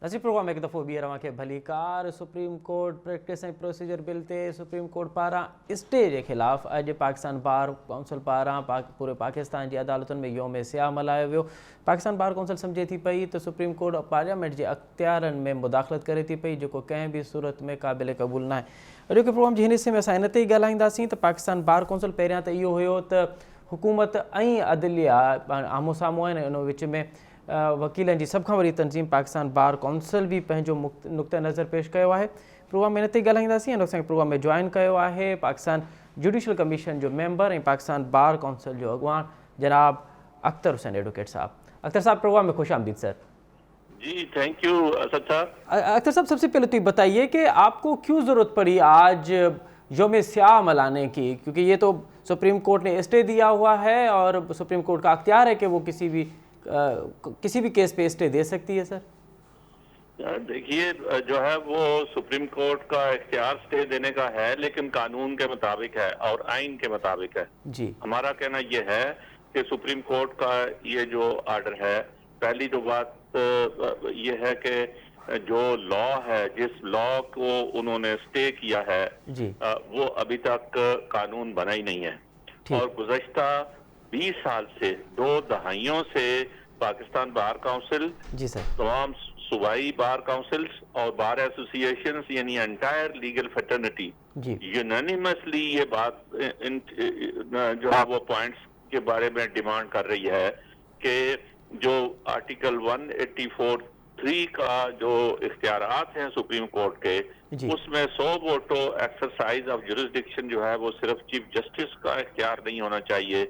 नज़ीर programme एक दफ़ो ॿीहर तव्हांखे भली कार। सुप्रीम कोर्ट प्रैक्टिस ऐं प्रोसीजर बिल ते सुप्रीम कोर्ट पारां स्टे जे ख़िलाफ़ अॼु पाकिस्तान बार काउंसिल पारां पूरे पाकिस्तान जी अदालतुनि में योम सियाह मल्हायो वियो। पाकिस्तान बार काउंसिल सम्झे थी पई त सुप्रीम कोर्ट पार्लियामेंट जे अख़्तियारनि में मुदाख़लत करे थी पई, जेको कंहिं बि सूरत में क़ाबिल क़बूल न आहे। अॼोके प्रोग्राम जे हिन हिसे में असां इन ते ई ॻाल्हाईंदासीं त पाकिस्तान बार काउंसिल पहिरियां त इहो हुयो त हुकूमत ऐं अदलिया आम्हूं साम्हूं आहिनि, इन विच में वकीलनि जी सभ खां वॾी तनज़ीम पाकिस्तान बार काउंसिल बि पंहिंजो नुक़्ते नज़र पेश कयो आहे। प्रोग्राम में इन ते ई ॻाल्हाईंदासीं। ऐं असांखे प्रोग्राम में जॉइन कयो आहे पाकिस्तान जुडिशल कमीशन जो मेंबर ऐं पाकिस्तान बार काउंसिल जो अॻवान जनाब अख्तर हुसैन एडवोकेट साहब। अख्तर साहब, प्रोग्राम में खुश आमदीद सर। जी थैंक यू असद साहब। अख्तर साहब, सबसे पहले तो ये बताइए कि आपको क्यों ज़रूरत पड़ी आज योम स्याह मनाने की, क्योंकि ये तो सुप्रीम कोर्ट ने स्टे दिया हुआ है और सुप्रीम कोर्ट का अख्तियार है कि वो किसी भी केस पे स्टे दे सकती है। सर देखिए, जो है वो सुप्रीम कोर्ट का इख्तियार स्टे देने का है, लेकिन कानून के मुताबिक है और आइन के मुताबिक है जी। हमारा कहना ये है कि सुप्रीम कोर्ट का ये जो आर्डर है, पहली तो बात ये है कि जो लॉ है, जिस लॉ को उन्होंने स्टे किया है जी। वो अभी तक कानून बना ही नहीं है। और गुज़श्ता 20 साल से, 2 दहाइयों से पाकिस्तान बार काउंसिल, जी सर, तमाम सूबाई बार काउंसिल्स और बार एसोसिएशंस यानी एंटायर लीगल फ्रेटर्निटी यूनानिमसली ये बात जो है वो पॉइंट्स के बारे में डिमांड कर रही है कि जो आर्टिकल 184(3) का जो इख्तियारात हैं सुप्रीम कोर्ट के, उसमें 100 वोटो एक्सरसाइज ऑफ जुरिस्डिक्शन जो है वो सिर्फ चीफ जस्टिस का इख्तियार नहीं होना चाहिए,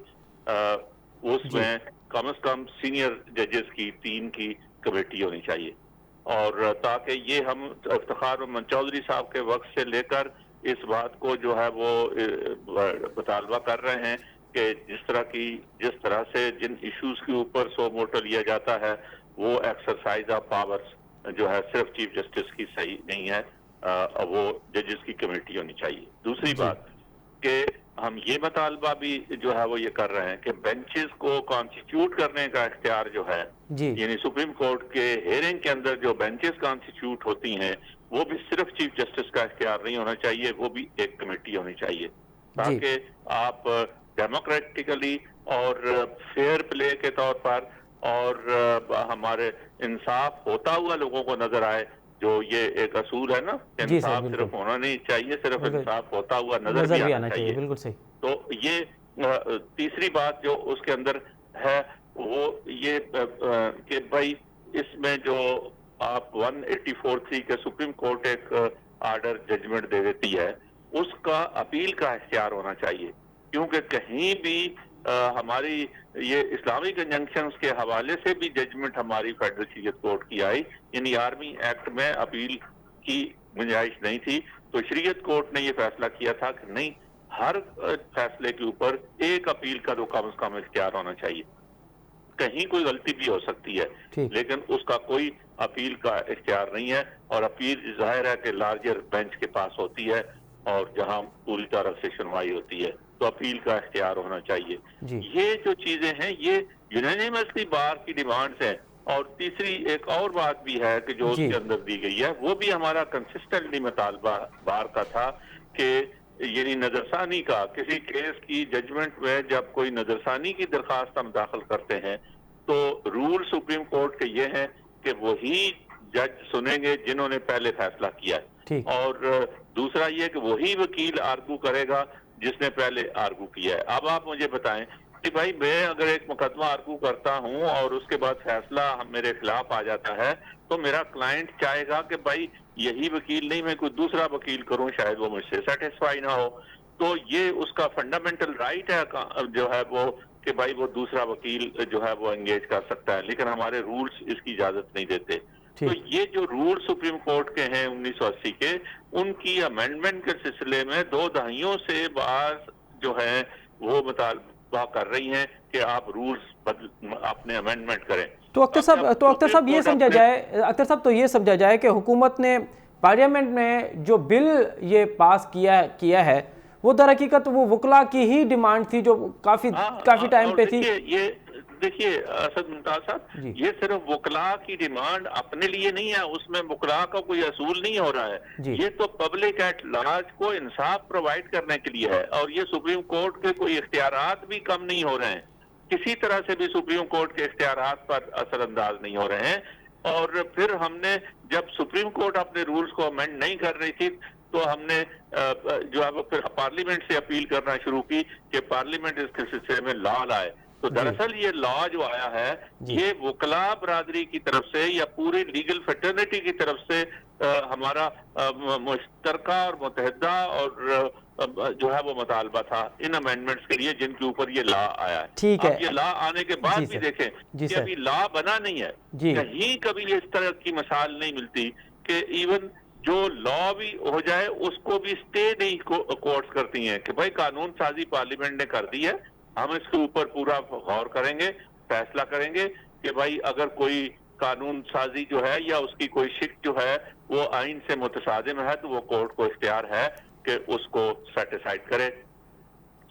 उसमें कम से कम सीनियर जजेस की 3 की कमेटी होनी चाहिए। और ताकि ये हम इफ्तिखार मोहम्मद चौधरी साहब के वक्त से लेकर इस बात को जो है वो मुतालबा कर रहे हैं कि जिस तरह से जिन इश्यूज के ऊपर 100 वोटो लिया जाता है, वो एक्सरसाइज ऑफ पावर्स जो है सिर्फ चीफ जस्टिस की सही नहीं है, वो जजेस की कमेटी होनी चाहिए। दूसरी बात कि हम ये मुतालबा भी जो है वो ये कर रहे हैं कि बेंचेस को कॉन्स्टिट्यूट करने का इख्तियार जो है, यानी सुप्रीम कोर्ट के हेयरिंग के अंदर जो बेंचेस कॉन्स्टिट्यूट होती हैं, वो भी सिर्फ चीफ जस्टिस का इख्तियार नहीं होना चाहिए, वो भी एक कमेटी होनी चाहिए, ताकि आप डेमोक्रेटिकली और फेयर प्ले के तौर पर और हमारे इंसाफ होता हुआ लोगों को नजर आए। जो ये एक असूल है ना, इंसाफ सिर्फ होना नहीं चाहिए, सिर्फ इंसाफ होता हुआ नजर भी आना चाहिए। बिल्कुल सही। तो ये तीसरी बात जो उसके अंदर है वो ये कि भाई इसमें जो आप 184(3) के सुप्रीम कोर्ट एक आर्डर जजमेंट दे देती है, उसका अपील का इख्तियार होना चाहिए, क्योंकि कहीं भी हमारी ये इस्लामिक कंजंक्शंस के हवाले से भी जजमेंट हमारी फेडरल शरीयत कोर्ट की आई, यानी आर्मी एक्ट में अपील की गुंजाइश नहीं थी, तो शरीयत कोर्ट ने ये फैसला किया था कि नहीं, हर फैसले के ऊपर एक अपील का तो कम से कम इख्तियार होना चाहिए। कहीं कोई गलती भी हो सकती है, लेकिन उसका कोई अपील का इख्तियार नहीं है, और अपील जाहिर है कि लार्जर बेंच के पास होती है और जहां पूरी तरह से सुनवाई होती है, तो अपील का इख्तियार होना चाहिए। ये जो चीजें हैं ये यूनानिमसली बार की डिमांड्स हैं। और तीसरी एक और बात भी है कि जो उसके अंदर दी गई है, वो भी हमारा कंसिस्टेंटली मुतालबा बार का था कि यानी नजरसानी का, किसी केस की जजमेंट में जब कोई नजरसानी की दरखास्त हम दाखिल करते हैं, तो रूल सुप्रीम कोर्ट के ये हैं कि वही जज सुनेंगे जिन्होंने पहले फैसला किया है, और दूसरा ये कि वही वकील आर्गू करेगा जिसने पहले आर्गू किया है। अब आप मुझे बताएं कि भाई मैं अगर एक मुकदमा आर्गू करता हूं और उसके बाद फैसला मेरे खिलाफ आ जाता है, तो मेरा क्लाइंट चाहेगा कि भाई यही वकील नहीं, मैं कोई दूसरा वकील करूं, शायद वो मुझसे सेटिस्फाई ना हो। तो ये उसका फंडामेंटल राइट है जो है वो कि भाई वो दूसरा वकील जो है वो एंगेज कर सकता है, लेकिन हमारे रूल्स इसकी इजाजत नहीं देते। तो ये जो रूल सुप्रीम कोर्ट के हैं 1980 के, उनकी अमेंडमेंट के सिलसिले में 2 दहाइयों से बार जो है वो मुतालबा कर रही हैं कि आप रूल्स अपने अमेंडमेंट करें। तो अख्तर साहब ये समझा जाए, अख्तर साहब तो ये समझा जाए कि हुकूमत ने पार्लियामेंट में जो बिल ये पास किया है, वो दर हकीकत वो वकला की ही डिमांड थी जो काफी टाइम पे थी। ये دیکھیے اسد ممتاز صاحب، یہ صرف وکلاء کی ڈیمانڈ اپنے لیے نہیں ہے، اس میں وکلاء کا کوئی اصول نہیں ہو رہا ہے، یہ تو پبلک ایٹ لارج کو انصاف پرووائڈ کرنے کے لیے ہے، اور یہ سپریم کورٹ کے کوئی اختیارات بھی کم نہیں ہو رہے ہیں، کسی طرح سے بھی سپریم کورٹ کے اختیارات پر اثر انداز نہیں ہو رہے ہیں۔ اور پھر ہم نے جب سپریم کورٹ اپنے رولز کو امینڈ نہیں کر رہی تھی تو ہم نے جو ہے وہ پھر پارلیمنٹ سے اپیل کرنا شروع کی کہ پارلیمنٹ اس کے سلسلے میں لا لائے۔ تو دراصل یہ لا جو آیا ہے یہ وکلاء برادری کی طرف سے یا پوری لیگل فیٹرنیٹی کی طرف سے ہمارا مشترکہ اور متحدہ اور جو ہے وہ مطالبہ تھا ان امینڈمنٹس کے لیے جن کے اوپر یہ لا آیا ہے۔ ٹھیک ہے، اب یہ لا آنے کے بعد بھی دیکھیں کہ ابھی لا بنا نہیں ہے، کہیں کبھی اس طرح کی مثال نہیں ملتی کہ ایون جو لا بھی ہو جائے اس کو بھی اسٹے نہیں کورٹس کرتی ہیں کہ بھائی قانون سازی پارلیمنٹ نے کر دی ہے، ہم اس کے اوپر پورا غور کریں گے، فیصلہ کریں گے کہ بھائی اگر کوئی قانون سازی جو ہے یا اس کی کوئی شک جو ہے وہ آئین سے متصادم ہے تو وہ کورٹ کو اختیار ہے کہ اس کو سیٹ اسائڈ کرے،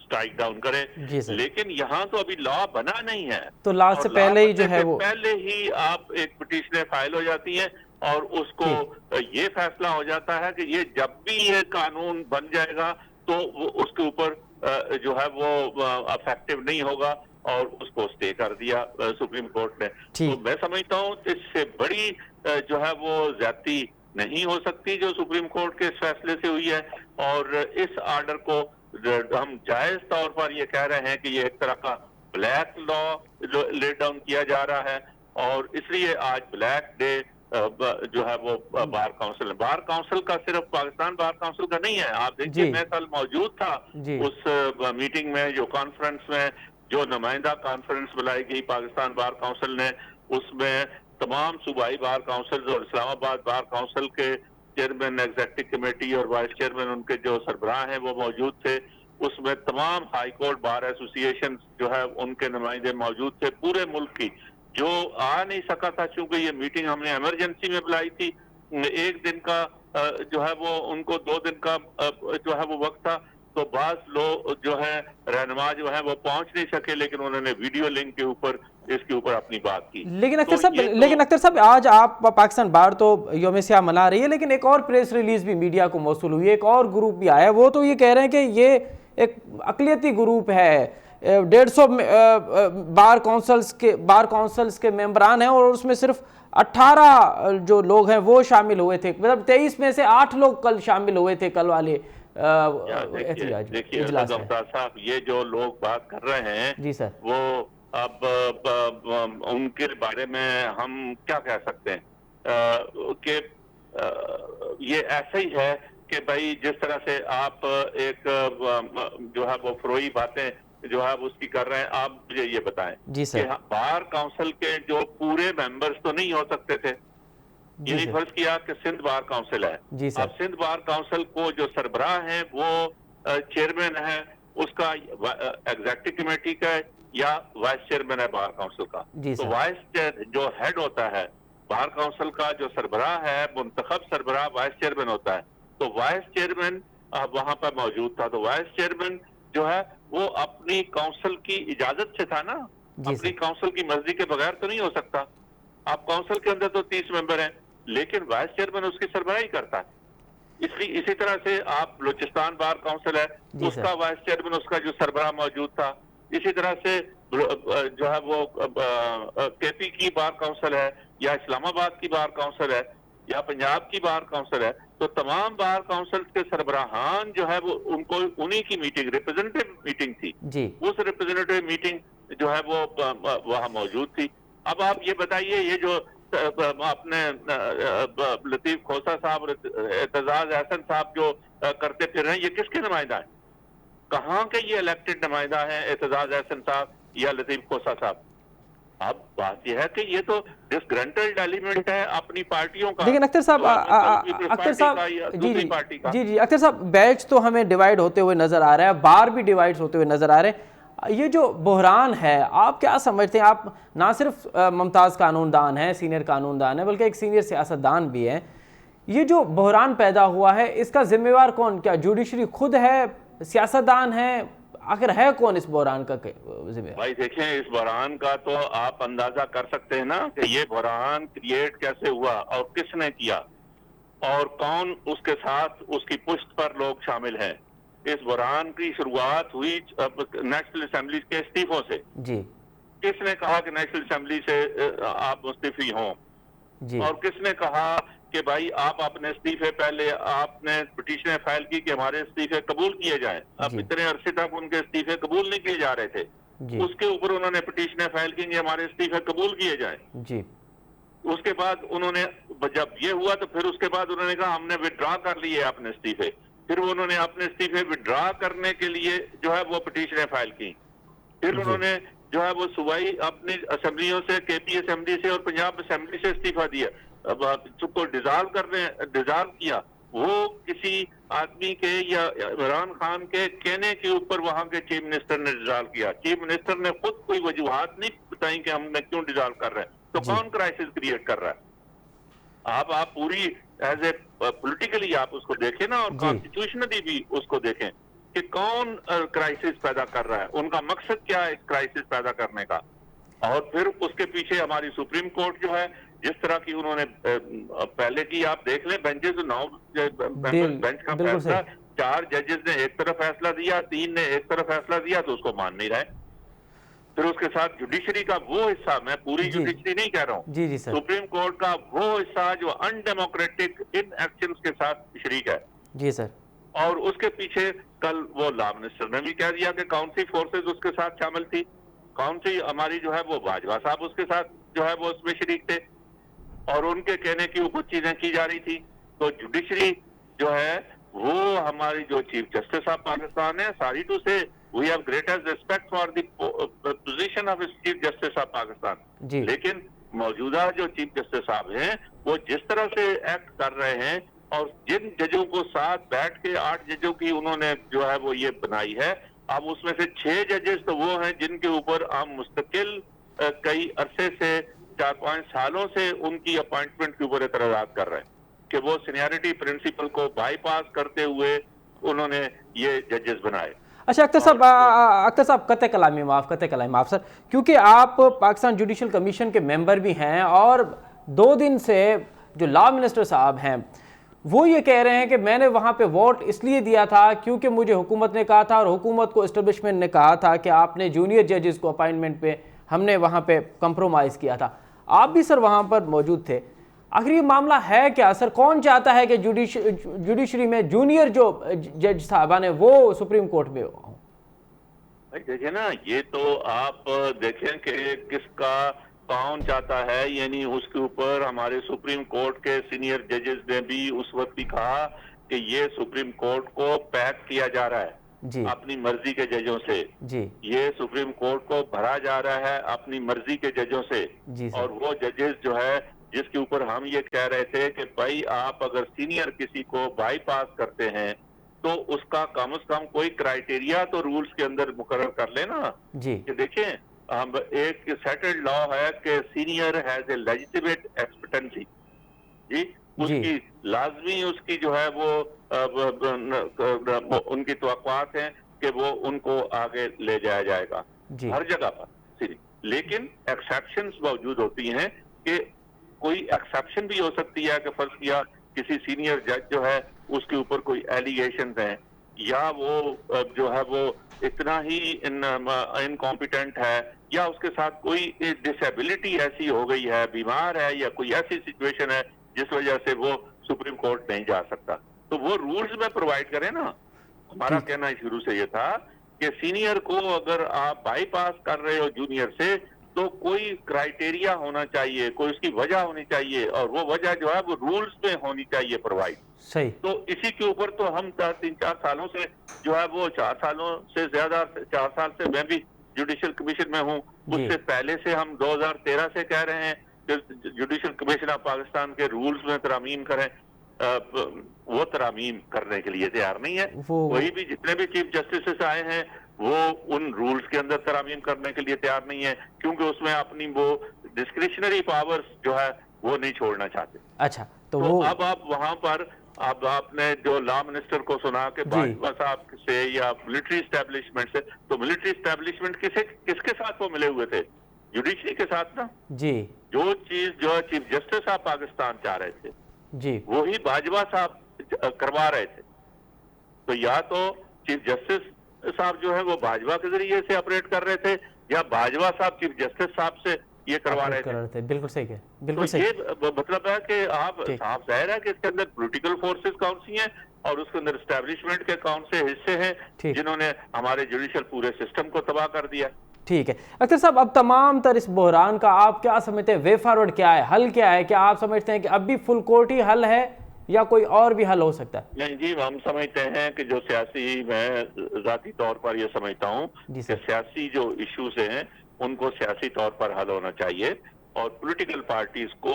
سٹرائک ڈاؤن کرے۔ لیکن یہاں تو ابھی لا بنا نہیں ہے، تو لا سے پہلے ہی جو ہے وہ پہلے ہی آپ ایک پٹیشنیں فائل ہو جاتی ہیں اور اس کو یہ فیصلہ ہو جاتا ہے کہ یہ جب بھی یہ قانون بن جائے گا تو وہ اس کے اوپر جو ہے وہ افیکٹو نہیں ہوگا اور اس کو اسٹے کر دیا سپریم کورٹ نے۔ تو میں سمجھتا ہوں اس سے بڑی جو ہے وہ زیادتی نہیں ہو سکتی جو سپریم کورٹ کے اس فیصلے سے ہوئی ہے، اور اس آرڈر کو ہم جائز طور پر یہ کہہ رہے ہیں کہ یہ ایک طرح کا بلیک لا لے ڈاؤن کیا جا رہا ہے، اور اس لیے آج بلیک ڈے جو ہے وہ بار کاؤنسل کا صرف پاکستان بار کاؤنسل کا نہیں ہے۔ آپ دیکھیے میں کل موجود تھا اس میٹنگ میں، جو کانفرنس میں جو نمائندہ کانفرنس بلائی گئی پاکستان بار کاؤنسل نے، اس میں تمام صوبائی بار کاؤنسل اور اسلام آباد بار کاؤنسل کے چیئرمین ایگزیکٹو کمیٹی اور وائس چیئرمین ان کے جو سربراہ ہیں وہ موجود تھے، اس میں تمام ہائی کورٹ بار ایسوسی ایشن جو ہے ان کے نمائندے موجود تھے پورے ملک کی۔ جو آ نہیں سکا تھا چونکہ یہ میٹنگ ہم نے ایمرجنسی میں بلائی تھی، ایک دن کا جو ہے وہ ان کو 2 دن کا جو ہے وہ وقت تھا، تو بعض لوگ جو ہے رہنما جو ہے وہ پہنچ نہیں سکے، لیکن انہوں نے ویڈیو لنک کے اوپر اس کے اوپر اپنی بات کی۔ لیکن اختر صاحب آج آپ پاکستان بار تو یوم سیاہ منا رہی ہے، لیکن ایک اور پریس ریلیز بھی میڈیا کو موصول ہوئی ہے، ایک اور گروپ بھی آیا ہے، وہ تو یہ کہہ رہے ہیں کہ یہ ایک اقلیتی گروپ ہے، 150 بار کونسلز کے ممبران ہیں اور اس میں صرف 18 جو لوگ ہیں وہ شامل ہوئے تھے، مطلب 23 میں سے 8 لوگ کل شامل ہوئے تھے کل والے احتجاج اجلاس میں۔ صاحب یہ جو لوگ بات کر رہے ہیں وہ اب ان کے بارے میں ہم کیا کہہ سکتے ہیں کہ یہ ایسا ہی ہے کہ بھائی جس طرح سے آپ ایک جو ہے وہ فروئی باتیں جو ہے اس کی کر رہے ہیں، آپ مجھے یہ بتائیں کہ بار کاؤنسل کے جو پورے ممبرز تو نہیں ہو سکتے تھے، یہی فرض کیا کہ سندھ بار کاؤنسل ہے، اب سندھ بار کاؤنسل کو جو سربراہ ہیں وہ چیئرمین ہے اس کا ایگزیکٹو کمیٹی کا یا وائس چیئرمین ہے بار کاؤنسل کا، تو وائس جو ہیڈ ہوتا ہے بار کاؤنسل کا جو سربراہ ہے، منتخب سربراہ وائس چیئرمین ہوتا ہے، تو وائس چیئرمین وہاں پر موجود تھا، تو وائس چیئرمین جو ہے وہ اپنی کاؤنسل کی اجازت سے تھا نا، اپنی کاؤنسل کی مرضی کے بغیر تو نہیں ہو سکتا۔ آپ کاؤنسل کے اندر تو 30 ممبر ہیں لیکن وائس چیئرمین اس کی سربراہی کرتا ہے، اسی طرح سے آپ بلوچستان بار کاؤنسل ہے اس کا وائس چیئرمین اس کا جو سربراہ موجود تھا، اسی طرح سے جو ہے وہ کے پی کی بار کاؤنسل ہے یا اسلام آباد کی بار کاؤنسل ہے یا پنجاب کی بار کاؤنسل ہے، تو تمام بار کاؤنسل کے سربراہان جو ہے وہ ان کو انہی کی میٹنگ ریپرزینٹیو میٹنگ تھی، اس ریپرزینٹیو میٹنگ جو ہے وہ وہاں موجود تھی۔ اب آپ یہ بتائیے یہ جو اپنے لطیف کھوسہ صاحب اور اعتزاز احسن صاحب جو کرتے پھر رہے ہیں، یہ کس کے نمائندہ ہیں؟ کہاں کے یہ الیکٹڈ نمائندہ ہیں اعتزاز احسن صاحب یا لطیف کھوسہ صاحب؟ اب بات یہ ہے کہ یہ تو ڈسگرنٹلڈ ایلیمنٹ ہے اپنی پارٹیوں کا، لیکن اختر صاحب اختر صاحب بیچ تو ہمیں ڈیوائیڈ ہوتے ہوئے نظر آ رہا ہے، بار بھی ڈیوائیڈ ہوتے ہوئے نظر آ رہے ہیں، یہ جو بحران ہے آپ کیا سمجھتے ہیں؟ آپ نہ صرف ممتاز قانون دان ہیں، سینئر قانون دان ہیں، بلکہ ایک سینئر سیاست دان بھی ہیں، یہ جو بحران پیدا ہوا ہے اس کا ذمہ وار کون؟ کیا جوڈیشری خود ہے، سیاست دان ہیں، آخر ہے کون اس بحران کا ذمہ؟ بھائی دیکھیں اس بحران کا تو آپ اندازہ کر سکتے ہیں نا کہ یہ بحران کریٹ کیسے ہوا اور کس نے کیا اور کون اس کے ساتھ اس کی پشت پر لوگ شامل ہیں. اس بحران کی شروعات ہوئی نیشنل اسمبلی کے استعفوں سے. جی کس نے کہا کہ نیشنل اسمبلی سے آپ مستعفی ہوں جی اور کس نے کہا کہ بھائی آپ اپنے استعفے پہلے آپ نے پٹیشنیں فائل کی کہ ہمارے استعفے قبول کیے جائیں. اب جی اتنے عرصے تک ان کے استعفے قبول نہیں کیے جا رہے تھے. جی اس کے اوپر انہوں نے پٹیشنیں فائل کی کہ ہمارے استعفے قبول کیے جائیں. جی اس کے بعد انہوں نے جب یہ ہوا تو پھر اس کے بعد انہوں نے کہا ہم نے وڈرا کر لیے اپنے استعفے. پھر انہوں نے اپنے استعفے وڈرا کرنے کے لیے جو ہے وہ پٹیشنیں فائل کی. پھر انہوں نے جو ہے وہ صوبائی اپنی اسمبلیوں سے کے پی اسمبلی سے اور پنجاب اسمبلی سے استعفیٰ دیا کو ڈیزالو کیا. وہ کسی آدمی کے یا عمران خان کے کہنے کے اوپر وہاں کے چیف منسٹر نے ڈیزالو کیا. چیف منسٹر نے خود کوئی وجوہات نہیں بتائی کہ ہم نے کیوں ڈیزالو کر رہے ہیں. تو کون کرائسس کریٹ کر رہا ہے؟ آپ پوری ایز اے پولیٹیکلی آپ اس کو دیکھیں نا اور کانسٹیٹیوشنلی بھی اس کو دیکھیں کہ کون کرائسس پیدا کر رہا ہے. ان کا مقصد کیا ہے کرائسس پیدا کرنے کا. اور پھر اس کے پیچھے ہماری سپریم کورٹ جو ہے جس طرح کی انہوں نے پہلے کی آپ دیکھ لیں بینچز 9 بینچ کا فیصلہ 4 ججز نے ایک طرف فیصلہ دیا 3 نے ایک طرف فیصلہ دیا تو اس کو مان نہیں رہے. پھر اس کے ساتھ جوڈیشری کا وہ حصہ میں پوری جوڈیشری نہیں کہہ رہا ہوں سپریم کورٹ کا وہ حصہ جو ان ڈیموکریٹک ان ایکشنز کے ساتھ شریک ہے. جی سر. اور اس کے پیچھے کل وہ لا منسٹر نے بھی کہہ دیا کہ کون سی فورسز اس کے ساتھ شامل تھی کون سی ہماری جو ہے وہ باجوہ صاحب اس کے ساتھ جو ہے وہ اس میں شریک تھے اور ان کے کہنے کی اوپر چیزیں کی جا رہی تھی. تو جوڈیشری جو ہے وہ ہماری جو چیف جسٹس آف پاکستان ہے ساری ٹو سے we have greatest respect for the position of chief justice of Pakistan. لیکن موجودہ جو چیف جسٹس صاحب ہیں وہ جس طرح سے ایکٹ کر رہے ہیں اور جن ججوں کو ساتھ بیٹھ کے 8 ججوں کی انہوں نے جو ہے وہ یہ بنائی ہے. اب اس میں سے 6 ججز تو وہ ہیں جن کے اوپر ہم مستقل کئی عرصے سے 4-5 سالوں سے ان کی اپائنٹمنٹ کے اوپر اعتراضات کر رہے ہیں کہ وہ سینیارٹی پرنسپل کو بائی پاس کرتے ہوئے انہوں نے یہ ججز بنائے. اچھا اختر صاحب قطع کلامی معاف سر کیونکہ آپ پاکستان جوڈیشل کمیشن کے ممبر بھی ہیں اور 2 دن سے جو لا منسٹر صاحب ہیں وہ یہ کہہ رہے ہیں کہ میں نے وہاں پہ ووٹ اس لیے دیا تھا کیونکہ مجھے حکومت نے کہا تھا اور حکومت کو اسٹیبلشمنٹ نے کہا تھا کہ آپ نے جونیئر ججز کو اپائنٹمنٹ پہ ہم نے وہاں پہ کمپرومائز کیا تھا. آپ بھی سر وہاں پر موجود تھے. آخر یہ معاملہ ہے کیا سر؟ کون چاہتا ہے کہ جوڈیشری میں جونیئر جو جج صاحبان ہیں وہ سپریم کورٹ میں ہوں؟ دیکھیں نا یہ تو آپ دیکھیں کہ کس کا کون چاہتا ہے. یعنی اس کے اوپر ہمارے سپریم کورٹ کے سینئر ججز نے بھی اس وقت بھی کہا کہ یہ سپریم کورٹ کو پیک کیا جا رہا ہے اپنی مرضی کے ججوں سے. یہ سپریم کورٹ کو بھرا جا رہا ہے اپنی مرضی کے ججوں سے. اور وہ ججز جو ہے جس کے اوپر ہم یہ کہہ رہے تھے کہ بھائی آپ اگر سینئر کسی کو بائی پاس کرتے ہیں تو اس کا کم از کم کوئی کرائیٹیریا تو رولز کے اندر مقرر کر لیں نا. کہ دیکھیں ایک سیٹلڈ لا ہے کہ senior has a legitimate expectancy. اس کی لازمی اس کی جو ہے وہ ان کی توقعات ہیں کہ وہ ان کو آگے لے جایا جائے گا ہر جگہ پر. لیکن ایکسیپشنز موجود ہوتی ہیں کہ کوئی ایکسیپشن بھی ہو سکتی ہے کہ فرض کیا کسی سینئر جج جو ہے اس کے اوپر کوئی ایلیگیشنز ہیں یا وہ جو ہے وہ اتنا ہی انکمپیٹنٹ ہے یا اس کے ساتھ کوئی ڈسیبلٹی ایسی ہو گئی ہے بیمار ہے یا کوئی ایسی سچویشن ہے جس وجہ سے وہ سپریم کورٹ نہیں جا سکتا تو وہ رولز میں پرووائڈ کریں نا. ہمارا کہنا شروع سے یہ تھا کہ سینئر کو اگر آپ بائی پاس کر رہے ہو جونیئر سے تو کوئی کرائیٹیریا ہونا چاہیے کوئی اس کی وجہ ہونی چاہیے اور وہ وجہ جو ہے وہ رولز میں ہونی چاہیے پرووائڈ. تو اسی کے اوپر تو ہم 3-4 سالوں سے جو ہے وہ 4 سالوں سے زیادہ 4 سال سے میں بھی جوڈیشل کمیشن میں ہوں. اس سے پہلے سے ہم 2013 سے کہہ رہے ہیں کہ جوڈیشل کمیشن آف پاکستان کے رولز میں ترامیم کریں. وہ ترامیم کرنے کے لیے تیار نہیں ہے. کوئی بھی جتنے بھی چیف جسٹسز آئے ہیں وہ ان رولز کے اندر ترامیم کرنے کے لیے تیار نہیں ہے کیونکہ اس میں اپنی وہ ڈسکریشنری پاورز جو ہے وہ نہیں چھوڑنا چاہتے. اچھا تو اب آپ وہاں پر अब आपने जो लॉ मिनिस्टर को सुना कि भाजपा साहब से या मिलिट्री स्टैब्लिशमेंट से, तो मिलिट्री स्टैब्लिशमेंट किसके साथ वो मिले हुए थे? जुडिशरी के साथ ना। जी जो चीज जो चीफ जस्टिस साहब पाकिस्तान चाह रहे थे जी वही भाजपा साहब करवा रहे थे। तो या तो चीफ जस्टिस साहब जो है वो भाजपा के जरिए से ऑपरेट कर रहे थे, या भाजपा साहब चीफ जस्टिस साहब से ये करवा रहे थे। बिल्कुल सही है, तो बिल्कुल सही। ये मतलब है कि आप साफ जाहिर है कि इसके अंदर पॉलिटिकल फोर्सेस कौन सी हैं और उसके अंदर एस्टेब्लिशमेंट के कौन से हिस्से हैं जिन्होंने हमारे जुडिशियल पूरे सिस्टम को तबाह कर दिया। ठीक है अख्तर साहब, अब तमाम तर इस बहरान का आप क्या समझते हैं, वे फॉरवर्ड क्या है, हल क्या है? क्या आप समझते हैं कि अब भी फुल कोर्ट ही हल है या कोई और भी हल हो सकता है? नहीं जी, हम समझते हैं कि जो सियासी, मैं जाती तौर पर ये समझता हूँ कि सियासी जो इश्यूज हैं उनको सियासी तौर पर हल होना चाहिए और पॉलिटिकल पार्टीज को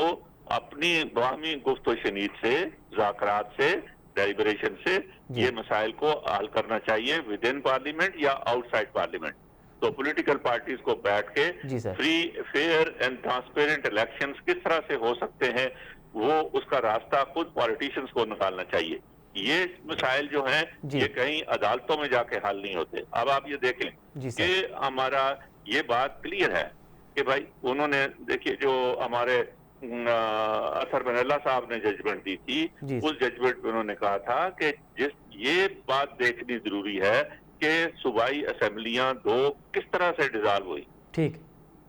अपनी बाहमी गुफ्त शनीद से, ज़ाकरात से, डेलिब्रेशन से ये मसाइल को हल करना चाहिए विद इन पार्लियामेंट या आउटसाइड पार्लियामेंट। तो पॉलिटिकल पार्टीज को बैठ के free, fair and transparent elections किस तरह से हो सकते हैं वो उसका रास्ता खुद पॉलिटिशियंस को निकालना चाहिए। ये मसाइल जो हैं ये कहीं अदालतों में जाके हल नहीं होते। अब आप ये देखें कि हमारा ये बात क्लियर है कि भाई उन्होंने, देखिए जो हमारे अतर बनल्ला साहब ने जजमेंट दी थी, उस जजमेंट में उन्होंने कहा था कि ये बात देखनी जरूरी है कि सूबाई असेंबलियां दो किस तरह से डिसॉल्व हुई, ठीक,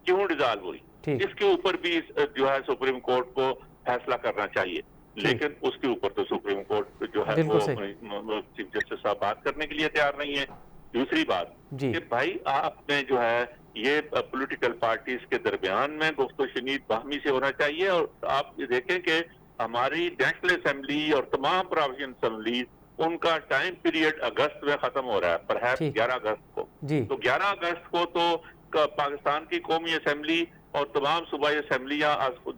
क्यों डिसॉल्व हुई, इसके ऊपर भी जो है सुप्रीम कोर्ट को फैसला करना चाहिए। लेकिन उसके ऊपर तो सुप्रीम कोर्ट जो है वो चीफ जस्टिस साहब बात करने के लिए तैयार नहीं है। दूसरी बात कि भाई आपने जो है ये पॉलिटिकल पार्टीज के दरमियान में गुफ्तो शनीद बाहमी से होना चाहिए। और आप ये देखें कि हमारी नेशनल असेंबली और तमाम प्रोविजन असेंबली उनका टाइम पीरियड अगस्त में खत्म हो रहा है, परहैप्स 11 अगस्त को। तो 11 अगस्त को तो पाकिस्तान की कौमी असेंबली और तमाम सूबाई असेंबलियां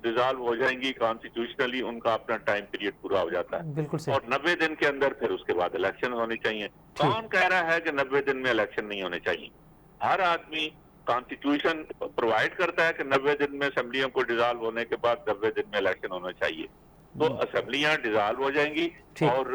डिसॉल्व हो जाएंगी कॉन्स्टिट्यूशनली, उनका अपना टाइम पीरियड पूरा हो जाता है। बिल्कुल सही। और 90 दिन के अंदर फिर उसके बाद इलेक्शन होने चाहिए। कौन कह रहा है कि 90 दिन में इलेक्शन नहीं होने चाहिए? हर आदमी, कॉन्स्टिट्यूशन प्रोवाइड करता है कि 90 दिन में असेंबलियों को डिसॉल्व होने के बाद 90 दिन में इलेक्शन होना चाहिए। तो असेंबलियां डिसॉल्व हो जाएंगी और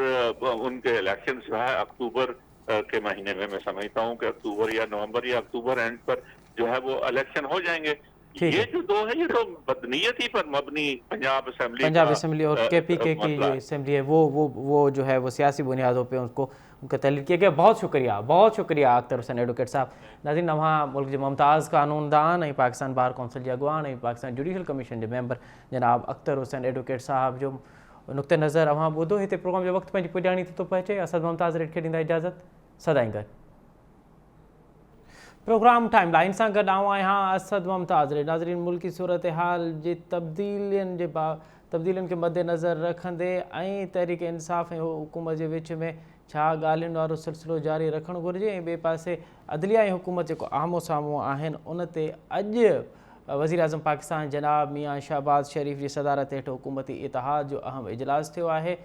उनके इलेक्शन जो है अक्टूबर के महीने में, मैं समझता हूँ कि अक्टूबर या नवंबर या अक्टूबर एंड पर जो है वो इलेक्शन हो जाएंगे। ये जो दो है ये तो बदनीयत ही पर मबनी पंजाब असेंबली और KPK की जो असेंबली है वो जो है वो सियासी बुनियादों पे उनका तहलील किया गया। बहुत शुक्रिया अख्तर हुसैन एडवोकेट साहब। नाज़रीन, वहाँ मुल्क जो मुमताज़ कानूनदान ऐं पाकिस्तान बार कौंसिल जे अगवान ऐं पाकिस्तान जुडिशल कमीशन जे मेंबर जनाब अख्तर हुसैन एडवोकेट साहब जो नुक़्ते नज़र अवां ॿुधो। हिते प्रोग्राम जो वक़्तु पंहिंजी पुॼाणी थी थो पहुचे। असद मुमताज़ रेड खे ॾींदा इजाज़त। सदाईं गॾु प्रोग्राम टाइम लाइन से गॾु आऊं आहियां असद मुमताज़ रेड। नाज़रीन, मुल्की सूरत हाल जे तब्दीलियुनि के मद्देनज़र रखंदे ऐं तहरीक इंसाफ़ ऐं हुकूमत जे विच में छा ॻाल्हियुनि वारो सिलसिलो जारी रखणु घुरिजे ऐं ॿिए पासे अदलिया ऐं हुकूमत जेको आमो साम्हूं आहिनि उन ते अॼु वज़ीर आज़म पाकिस्तान जनाब मियां शहबाज शरीफ़ जी सदारत हेठि हुकूमती इतिहाद जो अहम इजलास थियो आहे।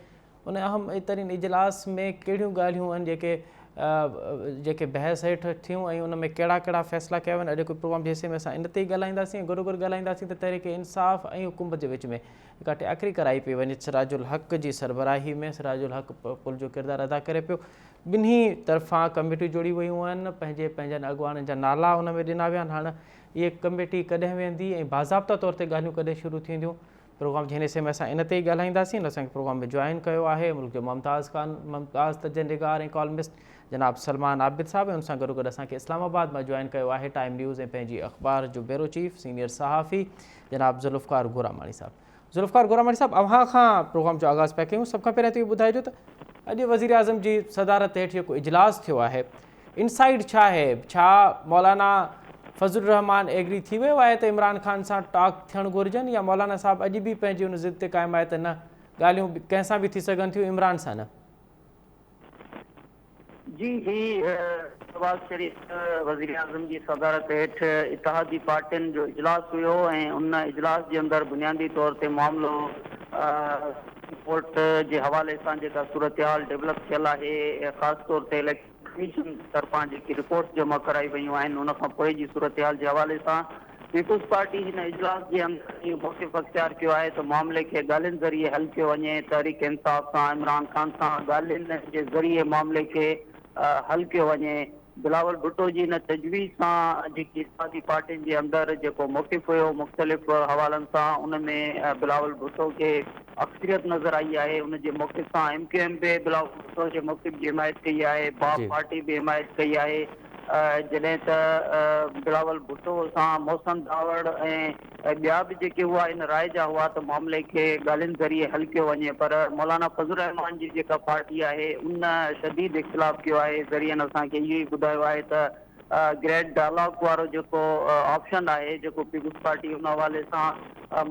उन अहम तरीन इजलास में कहिड़ियूं ॻाल्हियूं आहिनि जेके बहस हेठि थियूं ऐं उन में कहिड़ा कहिड़ा फ़ैसिला कया आहिनि। अॼु प्रोग्राम जे हिसे में असां इन ते ई ॻाल्हाईंदासीं। गॾो गॾु ॻाल्हाईंदासीं त तहरीक इंसाफ़ ऐं हुकूमत जे विच में हिकु टेकरी कराई पई वञे। सिराजुल हक़ जी सरबराही में सिराजुल हक़ पुल जो किरदारु अदा करे पियो। ॿिन्ही तरफ़ां कमेटियूं जोड़ी वियूं आहिनि, पंहिंजनि अॻुवाननि जा नाला उन में ॾिना विया आहिनि। हाणे इहे कमेटी कॾहिं वेंदी ऐं बाज़ाब्ता तौर ते ॻाल्हियूं कॾहिं शुरू थींदियूं, प्रोग्राम जे हिन हिसे में असां इन ते ई ॻाल्हाईंदासीं। असांखे प्रोग्राम में जॉइन कयो आहे मुल्क जो मुमताज़ तजनिगार ऐं कॉलमिस्ट जनाब सलमान आबिद साहब ऐं उन सां गॾो गॾु असांखे इस्लामाबाद मां जॉइन कयो आहे टाइम न्यूज़ ऐं पंहिंजी अख़बार जो ब्यूरो चीफ सीनियर सहाफ़ी जनाब ज़ुल्फ़कार गोरामाणी साहब। ज़ुल्फ़कार गोरामाणी साहब, अव्हां खां प्रोग्राम जो आगाज़ पिया कयूं। सभ खां पहिरियों त इहो ॿुधाइजो त अॼु वज़ीर आज़म जी सदारत हेठि जेको इजलास थियो आहे, इनसाइड छा आहे? छा मौलाना फज़लुर रहमान एग्री थी वियो आहे त इमरान ख़ान सां टॉक थियणु घुरिजनि, या मौलाना साहब अॼु बि पंहिंजी उन ज़िद ते क़ाइमु आहे त न, ॻाल्हियूं कंहिंसां बि थी सघनि थियूं, इमरान सां न? जी, शहबाज शरीफ़ वज़ीर आज़म जी सदारत हेठि इतिहादी पार्टियुनि जो इजलास हुयो ऐं उन इजलास जे अंदरि बुनियादी तौर ते मामिलो कोर्ट जे हवाले सां जेका सूरत हाल डेवलप थियल आहे, ख़ासि तौर ते इलेक्शन कमीशन तरफ़ां जेकी रिपोर्ट्स जमा कराई वयूं आहिनि उन खां पोइ जी सूरत हाल जे हवाले सां पीपल्स पार्टी हिन इजलास जे अंदरि इहो मौक़िफ़ अख़्तियार कयो आहे त मामले खे ॻाल्हियुनि ज़रिए हल कयो वञे। तहरीक इंसाफ़ सां इमरान ख़ान सां ॻाल्हियुनि जे ज़रिए मामले खे हल कयो वञे। बिलावल भुट्टो जी हिन तजवीज़ सां जेकी इत्तेहादी पार्टियुनि जे अंदरि जेको मौक़िफ़ हुयो मुख़्तलिफ़ हवालनि सां, उन में बिलावल भुट्टो खे अक्सरियत नज़र आई आहे। उन जे मौक़िफ़ सां MQM बि बिलावल भुट्टो जे मौक़िफ़ जी हिमायत कई आहे, बाप जी पार्टी बि हिमायत कई आहे। जॾहिं त बिलावल भुट्टो सां मोहसिन दावड़ ऐं ॿिया बि जेके हुआ इन राय जा हुआ त मामले खे ॻाल्हियुनि ज़रिए हल कयो वञे। पर मौलाना फज़लुर रहमान जी जेका पार्टी आहे उन शदीद इख़्तिलाफ़ कयो आहे। ज़रियनि असांखे इहो ई ॿुधायो आहे त ग्रेट डायलॉग वारो जेको ऑप्शन आहे, जेको पीपल्स पार्टी उन हवाले सां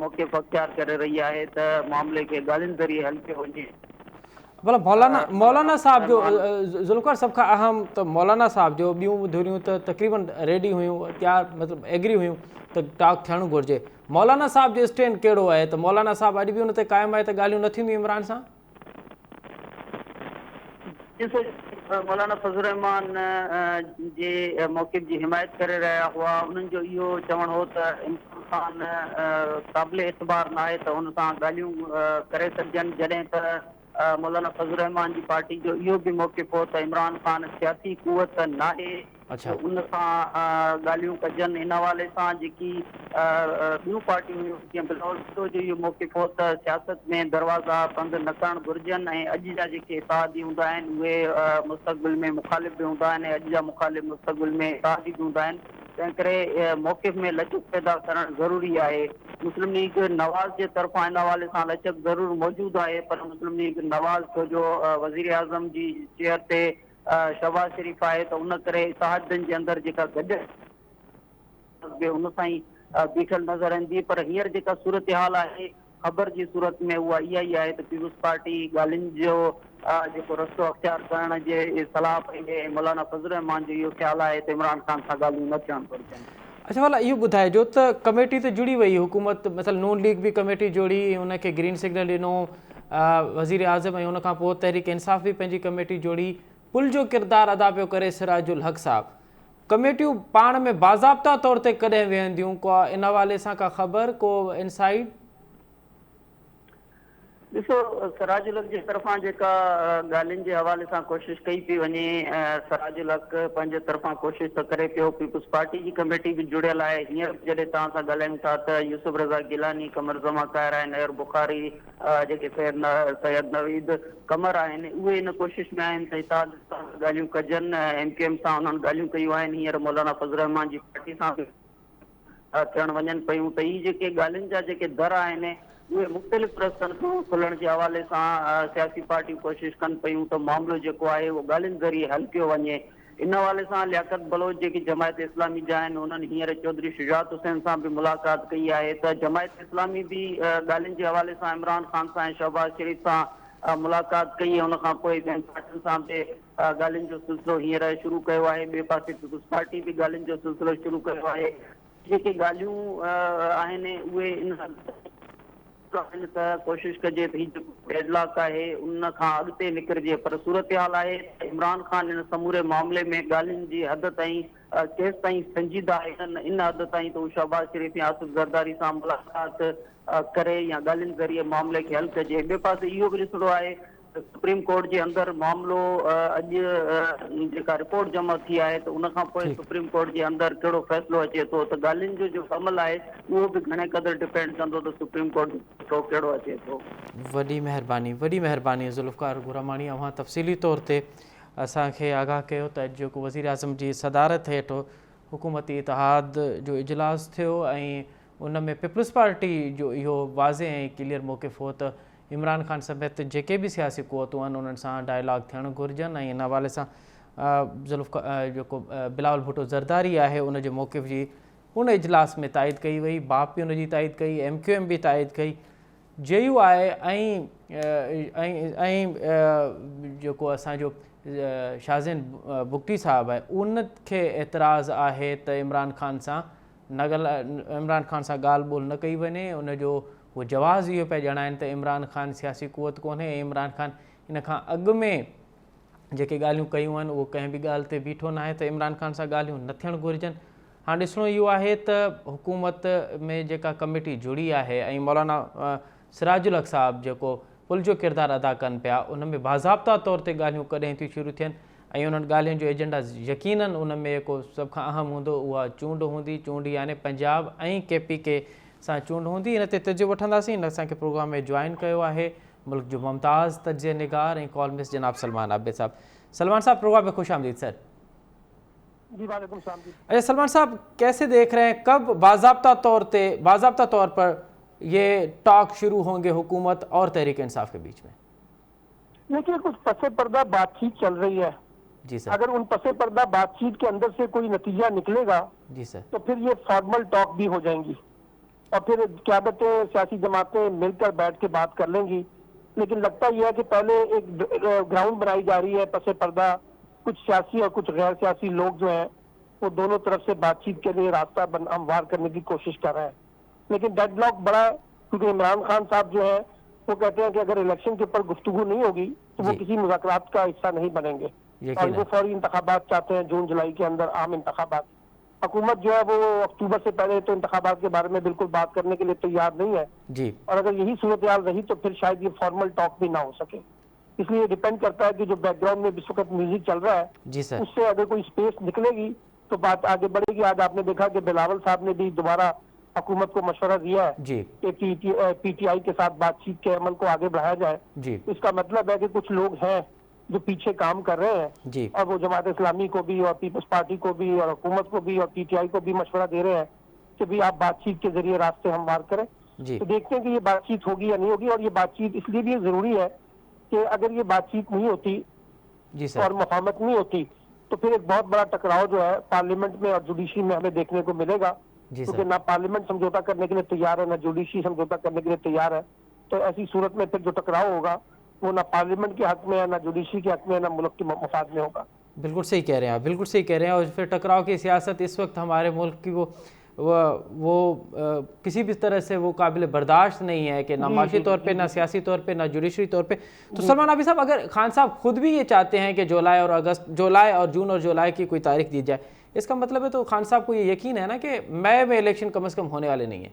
मौक़िफ़ अख़्तियार करे रही आहे त मामले खे ॻाल्हियुनि ज़रिए हल कयो वञे। भला मौलाना साहब जो ज़ुल्फ़िकार सभ खां अहम त मौलाना साहब जो ॿियूं धुरियूं त तक़रीबन रेडी हुयूं, तयार मतिलबु एग्री हुयूं त टॉक थियणु घुरिजे। मौलाना साहब जो स्टैंड कहिड़ो आहे त मौलाना साहब अॼु बि उन ते क़ाइमु आहे त ॻाल्हियूं न थींदियूं इमरान सां? ॾिसो, मौलाना फज़लुर रहमान जे मौक़िफ़ जी हिमायत करे रहिया हुआ। उन्हनि जो इहो चवणु हो त इमरान ख़ान क़ाबिल एतबार न आहे त हुन सां ॻाल्हियूं करे सघजनि। जॾहिं त मौलाना फज़लुर रहमान जी पार्टी जो इहो बि मौक़िफ़ हो त इमरान ख़ान सियासी क़ुवत नाहे, अच्छा उन सां ॻाल्हियूं कजनि। इन हवाले सां जेकी ॿियूं पार्टियूं हुयूं, जीअं बिलावल भुट्टो जो इहो मौक़िफ़ हो त सियासत में दरवाज़ा बंदि न करणु घुरिजनि ऐं अॼु जा जेके इत्तेहादी हूंदा आहिनि उहे मुस्तक़बिल में मुख़ालिफ़ बि हूंदा आहिनि ऐं अॼु जा मुख़ालिफ़ मुस्तक़बिल में इत्तेहादी बि हूंदा आहिनि। तंहिं करे मौक़िफ़ में लचक पैदा करणु ज़रूरी आहे। मुस्लिम लीग नवाज़ जे तरफ़ां इन हवाले सां लचक ज़रूरु मौजूदु आहे, पर मुस्लिम लीग नवाज़ छो जो वज़ीर आज़म जी चेयर ते शहबाज़ शरीफ़ आहे त उन करे इत्तेहादनि जे अंदरि जेका गॾु उन सां ई बीठल नज़र ईंदी। पर हींअर जेका सूरत हाल आहे ख़बर जी सूरत में उहा इहा ई आहे त पीपल्स पार्टी ॻाल्हियुनि जो जेको रस्तो अख़्तियार करण जे सलाह पई ॾे। मौलाना फज़लुर रहमान जो इहो ख़्यालु आहे त इमरान ख़ान सां ॻाल्हियूं न थियणु घुरिजनि। अच्छा भला इहो ॿुधाइजो त कमेटी त जुड़ी वई, हुकूमत मतिलबु नून लीग बि कमेटी जोड़ी, उनखे ग्रीन सिग्नल ॾिनो, वज़ीर आज़म ऐं उनखां पोइ तहरीक इंसाफ़ बि पंहिंजी कमेटी जोड़ी, पुल जो किरदारु अदा पियो करे सिराजुल हक़ साहब। कमेटियूं पाण में बाज़ाब्ता तौर ते कॾहिं वेहंदियूं, को इन हवाले सां का ख़बर, को इनसाइड? ॾिसो, सिराजुल हक़ जे तरफ़ां जेका ॻाल्हियुनि जे हवाले सां कोशिशि कई पई वञे, सिराजुल हक़ पंहिंजे तरफ़ां कोशिशि त करे पियो। पीपल्स पार्टी जी कमेटी बि जुड़ियल आहे। हींअर जॾहिं तव्हां सां ॻाल्हायूं था त यूसुफ रज़ा गिलानी, कमर ज़मा क़ाहिर आहिनि, नयर बुखारी, जेके सैयद नवीद कमर आहिनि, उहे इन कोशिशि में आहिनि त इत्तेहाद सां ॻाल्हियूं कजनि। MQM सां उन्हनि ॻाल्हियूं कयूं आहिनि। हींअर मौलाना फज़लुर रहमान जी पार्टी सां बि थियणु वञनि पियूं त ही जेके ॻाल्हियुनि जा जेके दर आहिनि उहे मुख़्तलिफ़ रस्तनि खां खुलण जे हवाले सां सियासी पार्टियूं कोशिशि कनि पियूं त मामिलो जेको आहे उहो ॻाल्हियुनि ज़रिए हल कयो वञे। इन हवाले सां लियाकत बलोच जेकी जमायत इस्लामी जा आहिनि उन्हनि हींअर चौधरी शुजात हुसैन सां बि मुलाक़ात कई आहे त जमायत इस्लामी बि ॻाल्हियुनि जे हवाले सां इमरान ख़ान सां ऐं शहबाज़ शरीफ़ सां मुलाक़ात कई ऐं उनखां पोइ ॿियनि पार्टियुनि सां बि ॻाल्हियुनि जो सिलसिलो हींअर शुरू कयो आहे। ॿिए पासे पीपल्स पार्टी बि ॻाल्हियुनि जो सिलसिलो शुरू कयो आहे। जेके ॻाल्हियूं आहिनि उहे इन त कोशिशि कजे त हीउ जेको डेडलॉक आहे उन खां अॻिते निकिरिजे। पर सूरत हाल आहे त इमरान ख़ान इन समूरे मामले में ॻाल्हियुनि जी हद ताईं केसि ताईं संजीदा आहिनि, इन हद ताईं त हू शहबाज़ शरीफ़ या आसिफ ज़रदारी सां मुलाक़ात करे या ॻाल्हियुनि ज़रिए मामले खे हल कजे। ॿिए पासे इहो बि ॾिसणो आहे त सुप्रीम कोर्ट जे अंदरि मामिलो अॼु जेका रिपोर्ट जमा थी आहे त उनखां पोइ सुप्रीम कोर्ट जे अंदरि कहिड़ो फ़ैसिलो अचे थो त ॻाल्हियुनि जो जेको अमल आहे उहो बि घणे क़दुरु डिपेंड कंदो त सुप्रीम कोर्ट जो कहिड़ो अचे थो। वॾी महिरबानी ज़ुल्फ़िकार गुरमाणी, अवां तफ़सीली तौर ते असांखे आगाह कयो त अॼु जेको वज़ीर आज़म जी सदारत हेठि हुकूमती इतिहाद जो इजलास थियो ऐं उन में पीपल्स पार्टी जो इहो वाज़े ऐं क्लियर मौक़िफ़ हो त इमरान ख़ान समेत जेके बि सियासी क़ुवतूं आहिनि उन्हनि सां डायलॉग थियणु घुरिजनि ऐं इन हवाले सां जेको बिलावल भुट्टो ज़रदारी आहे उनजे मौक़िफ़ जी उन इजलास में ताईद कई वई, बाप बि उनजी ताईद कई, MQM बि ताईद कई, JU आहे ऐं जेको असांजो शाहज़ैन बुगटी साहब आहे उनखे एतिराज़ु आहे त इमरान ख़ान सां ॻाल्हि ॿोल न कई वञे। उनजो उहो जवाज़ इहो पिया ॼाणाइनि त इमरान ख़ान सियासी क़ुवत कोन्हे ऐं इमरान ख़ान इन खां अॻु में जेके ॻाल्हियूं कयूं आहिनि उहो कंहिं बि ॻाल्हि ते बीठो न आहे त इमरान ख़ान सां ॻाल्हियूं न थियणु घुरिजनि। हाँ ॾिसणो इहो आहे त हुकूमत में जेका कमेटी जुड़ी आहे ऐं मौलाना सिराजुल हक़ साहब जेको पुल जो किरदारु अदा कनि पिया उन में बाज़ाब्ता तौर ते ॻाल्हियूं कॾहिं थियूं शुरू थियनि ऐं उन्हनि ॻाल्हियुनि जो एजेंडा यकीनन उन में को सभ खां अहम हूंदो उहा चूंड हूंदी। चूंड यानी पंजाब ऐं KPK सां चूंड हूंदी। इन ते तजियो वठंदासीं। इन असांखे प्रोग्राम में जॉइन कयो आहे मुल्क जो मुमताज़ तजिया निगार ऐं कॉलमिस्ट जनाब सलमान आबिद साहब। सलमान साहब प्रोग्राम में खुश आमदीद सर। जी वालेकुम सलाम जी। अच्छा सलमान साहब कैसे देख रहे हैं कब बाज़ाब्ता तौर पर ये टॉक शुरू होंगे हुकूमत और तहरीक इंसाफ के बीच में? देखिए कुछ पसे पर्दा बातचीत चल रही है जी सर। अगर उन पसे पर्दा बातचीत के अंदर से कोई नतीजा निकलेगा जी सर। तो फिर ये फॉर्मल टॉक भी हो जाएंगी और फिर क़यादतें सियासी जमातें मिलकर बैठ के बात कर लेंगी। लेकिन लगता यह है कि पहले एक ग्राउंड बनाई जा रही है पसे पर्दा, कुछ सियासी और कुछ गैर सियासी लोग जो हैं वो दोनों तरफ से बातचीत के लिए रास्ता हमवार करने की कोशिश कर रहे हैं। लेकिन डेडलॉक बड़ा है क्योंकि इमरान खान साहब जो है वो कहते हैं कि अगर इलेक्शन के ऊपर गुफ्तगू नहीं होगी तो वो किसी मुज़ाकरात का हिस्सा नहीं बनेंगे और वो फौरी इंतखाबात चाहते हैं जून जुलाई के अंदर आम इंतखाबात। हुकूमत जो है वो अक्टूबर से पहले तो इंतखाबात के बारे में बिल्कुल बात करने के लिए तैयार नहीं है जी। और अगर यही सूरत हाल रही तो फिर शायद ये फॉर्मल टॉक भी ना हो सके। इसलिए डिपेंड करता है कि जो बैकग्राउंड में इस वक्त म्यूजिक चल रहा है जी सर। उससे अगर कोई स्पेस निकलेगी तो बात आगे बढ़ेगी। आज आपने देखा कि बिलावल साहब ने भी दोबारा हुकूमत को मशवरा दिया है जी कि PTI के साथ बातचीत के अमल को आगे बढ़ाया जाए। जी। इसका मतलब है कि कुछ लोग हैं जो पीछे काम कर रहे हैं जी। और वो जमात इस्लामी को भी और पीपल्स पार्टी को भी और हुकूमत को भी और PTI को भी मशवरा दे रहे हैं कि भाई आप बातचीत के जरिए रास्ते हमवार करें। जी। तो देखते हैं कि ये बातचीत होगी या नहीं होगी। और ये बातचीत इसलिए भी जरूरी है कि अगर ये बातचीत नहीं होती जी सर और मुफाहमत नहीं होती तो फिर एक बहुत बड़ा टकराव जो है पार्लियामेंट में और जुडिशरी में हमें देखने को मिलेगा जी क्योंकि सर। ना पार्लियामेंट समझौता करने के लिए तैयार है ना जुडिशरी समझौता करने के लिए तैयार है। तो ऐसी सूरत में फिर जो टकराव होगा वो ना पार्लियामेंट के हक में है ना जुडिशरी के हक में है ना मुल्क के मफाद में होगा। बिल्कुल सही कह रहे हैं आप, बिल्कुल सही कह रहे हैं। और फिर टकराव की सियासत इस वक्त हमारे मुल्क की किसी भी तरह से वो काबिल बर्दाश्त नहीं है कि ना माशी तौर पे ना सियासी तौर पे ना जुडिशरी तौर पे। तो सलमान आबिद साहब अगर खान साहब खुद भी ये चाहते हैं कि जून और जुलाई की कोई तारीख दी जाए, इसका मतलब है तो खान साहब को ये यकीन है ना कि मई में इलेक्शन कम से कम होने वाले नहीं है?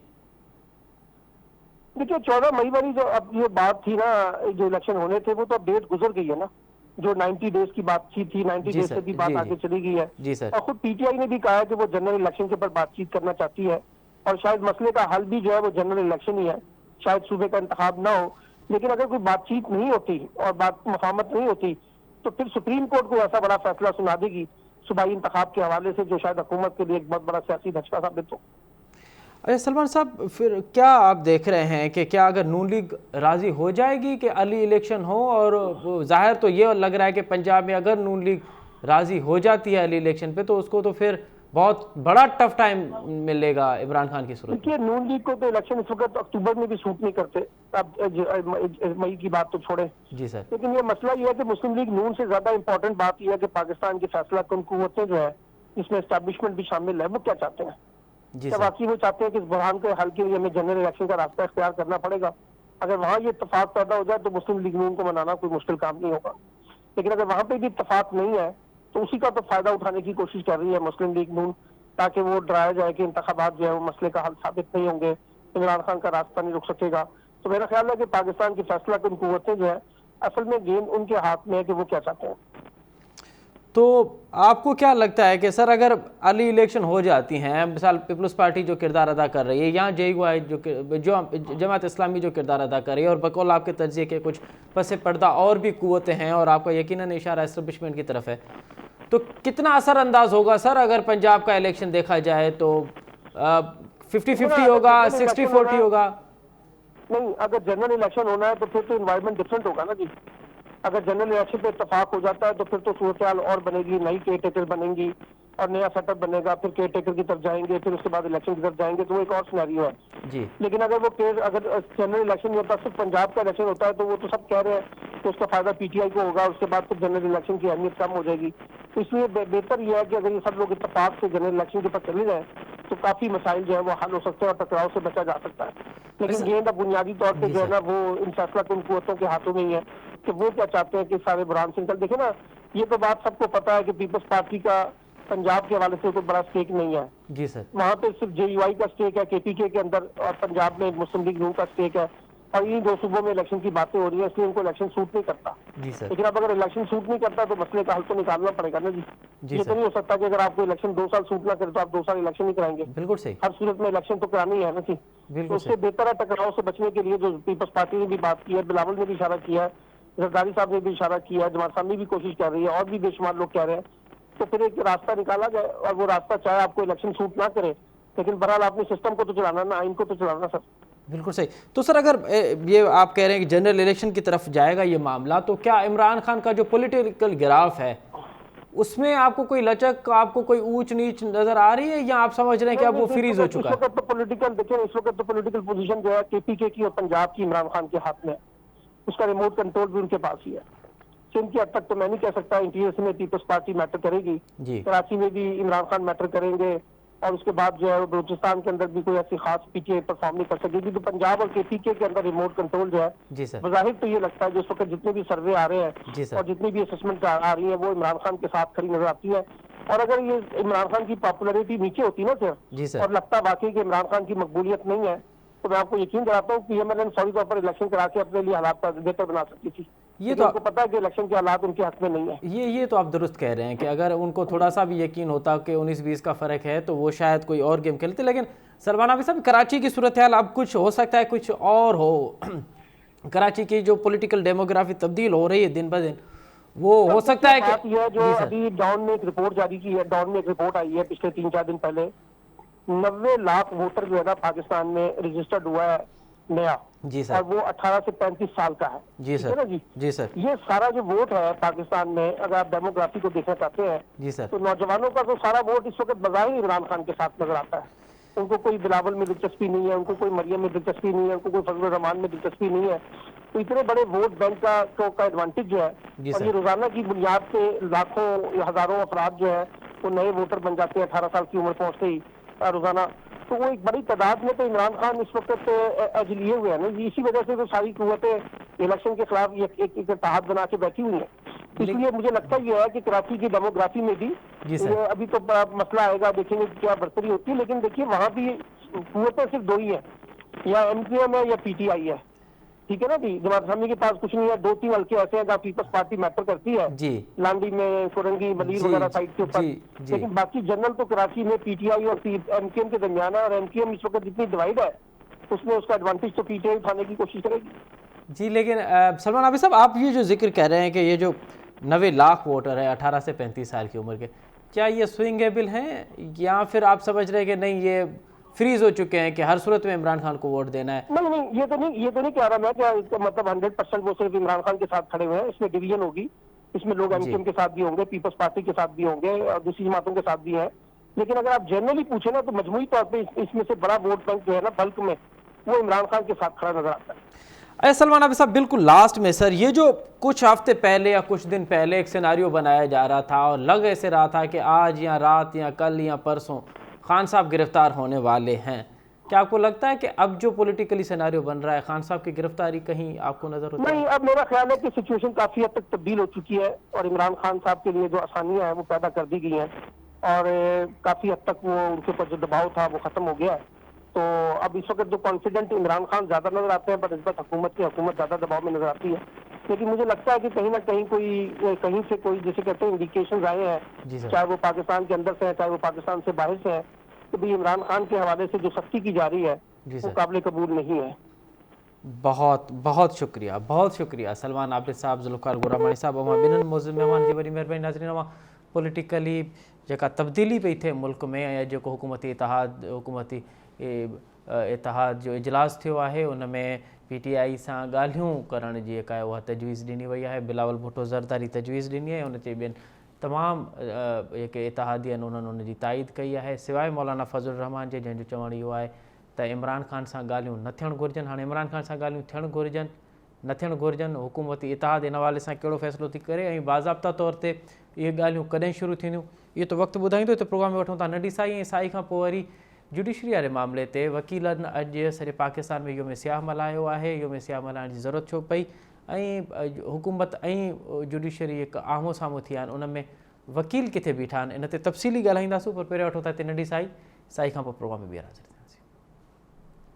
देखिए 14 मई वाली जो अब ये बात थी ना जो इलेक्शन होने थे वो तो अब डेट गुजर गई है ना। जो 90 डेज की बातचीत थी 90 डेज से भी बात आगे चली गई है जी सर। और खुद PTI ने भी कहा है कि वो जनरल इलेक्शन के ऊपर बातचीत करना चाहती है और शायद मसले का हल भी जो है वो जनरल इलेक्शन ही है। शायद सूबे का इंतखाब ना हो लेकिन अगर कोई बातचीत नहीं होती और बात मुफाहमत नहीं होती तो फिर सुप्रीम कोर्ट को ऐसा बड़ा फैसला सुना देगी सूबाई इंतखाब के हवाले से जो शायद हुकूमत के लिए एक बहुत बड़ा सियासी धचका साबित हो। अरे सलमान साहब फिर क्या आप देख रहे हैं कि क्या अगर नून लीग राज़ी हो जाएगी कि अर्ली इलेक्शन हो? और ज़ाहिर तो ये लग रहा है कि पंजाब में अगर नून लीग राज़ी हो जाती है अर्ली इलेक्शन पे तो उसको तो फिर बहुत बड़ा टफ टाइम मिलेगा इमरान खान की सूरत में। देखिए नून लीग को तो इलेक्शन इस वक्त अक्टूबर में भी सूट नहीं करते, अब मई की बात तो छोड़े जी सर। लेकिन ये मसला ये है कि मुस्लिम लीग नून से ज्यादा इंपॉर्टेंट बात यह है कि पाकिस्तान की फैसला कन कुव्वतें जो है जिसमें एस्टैब्लिशमेंट भी शामिल है वो क्या चाहते हैं। जी क्या सर। वाकई वो चाहते हैं कि इस बहरान के हल के लिए हमें जनरल इलेक्शन का रास्ता इख्तियार करना पड़ेगा? अगर वहाँ ये इत्तेफाक पैदा हो जाए तो मुस्लिम लीग नून को मनाना कोई मुश्किल काम नहीं होगा। लेकिन अगर वहाँ पे भी इत्तेफाक नहीं है तो उसी का तो फायदा उठाने की कोशिश कर रही है मुस्लिम लीग नून ताकि वो डराया जाए कि इंतखाबात जो है वो मसले का हल साबित नहीं होंगे, इमरान खान का रास्ता नहीं रुक सकेगा। तो मेरा ख्याल है कि पाकिस्तान की फैसला कुन कुव्वतें जो है असल में गेंद उनके हाथ में है कि वो क्या चाहते हैं। तो आपको क्या लगता है कि सर अगर अर्ली इलेक्शन हो जाती हैं, मिसाल पीपल्स पार्टी जो किरदार अदा कर रही है या JUI जो जमात इस्लामी जो किरदार अदा कर रही है और बकौल आपके तर्जे के कुछ पस पर्दा और भी कुव्वतें हैं और आपका यकीनन इशारा एस्टेब्लिशमेंट की तरफ है, तो कितना असरअंदाज होगा सर अगर पंजाब का इलेक्शन देखा जाए तो 50-50 होगा, 60-40 होगा? नहीं, अगर जनरल इलेक्शन होना है तो फिर तो एनवायरनमेंट डिफरेंट होगा ना जी। अगर जनरल इलेक्शन पे इत्तेफाक हो जाता है तो फिर तो सूरत हाल और बनेगी, नई केयर टेकर बनेंगी और नया सेटअप बनेगा, फिर केयर टेकर की तरफ जाएंगे, फिर उसके बाद इलेक्शन की तरफ जाएंगे, तो वो एक और सिनेरियो है जी। लेकिन अगर जनरल इलेक्शन नहीं होता सिर्फ पंजाब का इलेक्शन होता है तो वो तो सब कह रहे हैं तो उसका फायदा PTI को होगा, उसके बाद फिर जनरल इलेक्शन की अहमियत कम हो जाएगी। तो इसलिए बेहतर यह है कि अगर ये सब लोग इत्तेफाक से जनरल इलेक्शन के ऊपर चले जाए तो काफी मसाइल जो है वो हल हो सकते हैं और टकराव से बचा जा सकता है। लेकिन गेंद अब बुनियादी तौर पर जो है ना वो इन फैसला कुन कुव्वतों के हाथों में ही है कि वो क्या चाहते हैं कि सारे बुरहान सिंह। देखे ना ये तो बात सबको पता है कि पीपल्स पार्टी का पंजाब के हवाले से कोई बड़ा स्टेक नहीं है। जी सर। वहाँ पे सिर्फ JUI का स्टेक है, KPK के अंदर, और पंजाब में मुस्लिम लीग नून का स्टेक है, और इन दो सूबों में इलेक्शन की बातें हो रही है, इसलिए उनको इलेक्शन सूट नहीं करता। जी सर। लेकिन अब अगर इलेक्शन सूट नहीं करता तो मसले का हल तो निकालना पड़ेगा ना जी। ये तो नहीं हो सकता कि अगर आपको इलेक्शन 2 साल सूट ना करे तो आप 2 साल इलेक्शन नहीं कराएंगे। बिल्कुल सही। हर सूरत में इलेक्शन तो करानी है ना जी। तो उससे बेहतर है टकराव से बचने के लिए जो पीपल्स पार्टी ने भी बात की है, बिलावल ने भी इशारा किया है, जरदारी साहब ने भी इशारा किया है, जमात साहब ने भी कोशिश कर रही है, और भी बेशुमार लोग कह रहे हैं, तो फिर एक रास्ता निकाला जाए, और वो रास्ता चाहे आपको इलेक्शन सूट ना करे, लेकिन बहरहाल आपने सिस्टम को तो चलाना ना, आइन को तो चलाना सर। बिल्कुल सही। तो सर अगर ये आप कह रहे हैं कि जनरल इलेक्शन की तरफ जाएगा ये मामला, तो क्या इमरान खान का जो पॉलिटिकल गिराफ है उसमें आपको कोई लचक, आपको कोई ऊंच नीच नजर आ रही है, या आप समझ रहे हैं कि अब वो फ्रीज हो चुका है? इस वक्त तो पॉलिटिकल, देखिए इस वक्त तो पॉलिटिकल पोजीशन जो है KPK की और पंजाब की इमरान खान के हाथ में है, उसका रिमोट कंट्रोल भी उनके पास ही है। सिंध की हद तक तो मैं नहीं कह सकता, इंटीरियर में पीपल्स पार्टी मैटर करेगी, कराची में भी इमरान खान मैटर करेंगे, और उसके बाद जो है बलूचिस्तान के अंदर भी कोई ऐसी खास PTA परफॉर्म नहीं कर सकेगी। तो पंजाब और KPK के अंदर रिमोट कंट्रोल जो है, बज़ाहिर तो ये लगता है जिस वक्त जितने भी सर्वे आ रहे हैं और जितनी भी असेसमेंट आ रही है वो इमरान खान के साथ खड़ी नजर आती है। और अगर ये इमरान खान की पॉपुलैरिटी नीचे होती ना सर, और लगता वाकई कि इमरान खान की मकबूलियत नहीं है, तो मैं आपको यकीन दिलाता हूँ PMLN फौरी तौर पर इलेक्शन करा के अपने लिए हालात बेहतर बना सकती थी। ये तो आपको पता है कि इलेक्शन के हालात उनके हक में नहीं है। ये तो आप दुरुस्त कह रहे हैं कि अगर उनको थोड़ा सा भी यकीन होता कि 19-20 का फर्क है तो वो शायद कोई और गेम खेलते। लेकिन सलमान आबिद साहब, कराची की सूरत हाल अब कुछ हो सकता है, कुछ और हो। कराची की जो पॉलिटिकल डेमोग्राफी तब्दील हो रही है दिन ब दिन, वो हो सकता है कि जो अभी डॉन ने एक रिपोर्ट जारी की है, डॉन में एक रिपोर्ट आई है पिछले 3-4 दिन पहले, 90 लाख वोटर जो है ना पाकिस्तान में रजिस्टर्ड हुआ है नया। जी सर। और वो 18 से 35 साल का है। जी सर। ना जी। जी सर। ये सारा जो वोट है पाकिस्तान में, अगर आप डेमोग्राफी को देखना चाहते हैं, जी सर, तो नौजवानों का तो सारा वोट इस वक्त बजाय इमरान खान के साथ नजर आता है। उनको कोई बिलावल में दिलचस्पी नहीं है, उनको कोई मरियम में दिलचस्पी नहीं है, उनको कोई फजल रहमान में दिलचस्पी नहीं है। तो इतने बड़े वोट बैंक का एडवांटेज जो है, और ये रोजाना की बुनियाद पे लाखों हजारों अफराद जो है वो नए वोटर बन जाते हैं 18 साल की उम्र पहुंचते ही रोजाना। तो वो एक बड़ी तादाद में तो इमरान खान इस वक्त एज लिए हुए हैं ना, इसी वजह से तो सारी कुव्वतें इलेक्शन के खिलाफ एक इत्तेहाद बना के बैठी हुई है। इसलिए मुझे लगता ये है कि कराची की डेमोग्राफी में भी अभी तो बड़ा मसला आएगा, देखेंगे क्या बढ़तरी होती है। लेकिन देखिए वहाँ भी कुव्वतें सिर्फ 2 ही है, या MKM है या PTI है, ठीक है ना जी। जमात इस्लामी के पास कुछ नहीं है, 2-3 हल्के ऐसे हैं जहाँ पीपल्स पार्टी मैटर करती है, लांडी में, कोरंगी, मलीर वगैरह साइड के ऊपर। लेकिन बाकी जनरल तो कराची में PTI और MKM के दरमियान है, और MKM इस वक्त जितनी डिवाइड है उसमें उसका एडवांटेज तो PTI उठाने की कोशिश करेगी जी। लेकिन सलमान आबिद साहब, आप ये जो जिक्र कह रहे हैं कि ये जो 90 लाख वोटर है 18 से 35 साल की उम्र के, क्या ये स्विंगेबल हैं, या फिर आप समझ रहे हैं कि नहीं ये फ्रीज हो चुके हैं कि हर सूरत में इमरान खान को वोट देना है? नहीं, ये तो नहीं कह रहा मैं, क्या इसका मतलब 100% वो सिर्फ इमरान खान के साथ खड़े हुए हैं। इसमें डिवीजन होगी, इसमें लोग MKM के साथ भी होंगे, पीपल्स पार्टी के साथ भी होंगे, और दूसरी जमातों के साथ भी हैं। लेकिन अगर आप जनरली पूछे ना, तो मजमूई तौर पे इसमें से बड़ा वोट बैंक जो है ना बल्क में, वो इमरान खान के साथ खड़ा नजर आता है। सलमान आबिद साहब, बिल्कुल लास्ट में सर, ये जो कुछ हफ्ते पहले या कुछ दिन पहले एक सिनारियो बनाया जा रहा था और लग ऐसे रहा था कि आज या रात या कल या परसों खान साहब गिरफ्तार होने वाले हैं, क्या आपको लगता है कि अब जो पॉलिटिकली सिनेरियो बन रहा है खान साहब की गिरफ्तारी कहीं आपको नजर होता है? नहीं, अब मेरा ख्याल है कि सिचुएशन काफी हद तक तब्दील हो चुकी है, और इमरान खान साहब के लिए जो आसानियां हैं वो पैदा कर दी गई हैं, और काफी हद तक वो उनके ऊपर जो दबाव था वो खत्म हो गया है। तो अब इस वक्त जो कॉन्फिडेंट इमरान खान ज्यादा नजर आते हैं, बनिस्बत हुकूमत ज्यादा दबाव में नजर आती है। लेकिन मुझे लगता है कि कहीं ना कहीं कहीं से कोई, जैसे कहते हैं, इंडिकेशन आए हैं, चाहे वो पाकिस्तान के अंदर से है, चाहे वो पाकिस्तान से बाहर से है, तो भी इमरान खान के हवाले से जो सख्ती की जा रही है वो काबिल कबूल नहीं है। बहुत बहुत शुक्रिया सलमान आबिद साहब, जुल्फ़िकार गुरामानी साहब, बिनन मौजूद मेहमान जी, बड़ी मेहरबानी। नाज़रीन, पॉलिटिकली जेका तब्दीली पई थिए मुल्क में, ऐं जेको हुकूमती इतिहाद जो इजलास थियो आहे उन में PTI सां ॻाल्हियूं करण जी जेका आहे उहा तजवीज़ ॾिनी वई आहे। बिलावल भुट्टो ज़रदारी तजवीज़ ॾिनी आहे, उन ते ॿियनि तमामु जेके इतिहादी आहिनि उन्हनि उन जी ताईद कई आहे, सवाइ मौलाना फज़लुर रहमान जे, जंहिंजो चवणु इहो आहे त इमरान खान सां ॻाल्हियूं न थियणु घुरिजनि। हाणे इमरान खान सां ॻाल्हियूं थियणु घुरिजनि, न थियणु घुरिजनि, हुकूमती इतिहाद इन हवाले सां कहिड़ो फ़ैसिलो थी करे ऐं बाज़ाब्ता तौर ते इहे ॻाल्हियूं कॾहिं शुरू थींदियूं, इहो त वक़्तु ॿुधाईंदो। त प्रोग्राम में वठूं था नंढी साई, ऐं साई खां पोइ वरी जुडिशरी वारे मामले ते वकीलनि अॼु सॼे पाकिस्तान में योम सियाह मल्हायो आहे। योम सियाह मल्हाइण जी ज़रूरत छो पई, ऐं हुकूमत ऐं जुडिशरी हिकु आम्हूं साम्हूं थी विया आहिनि, उन में वकील किथे बीठा आहिनि इन ते तफ़सीली ॻाल्हाईंदासूं, पर पहिरियों वठो था हिते नंढी साई खां पोइ प्रोग्राम में ॿीहर हाज़िर।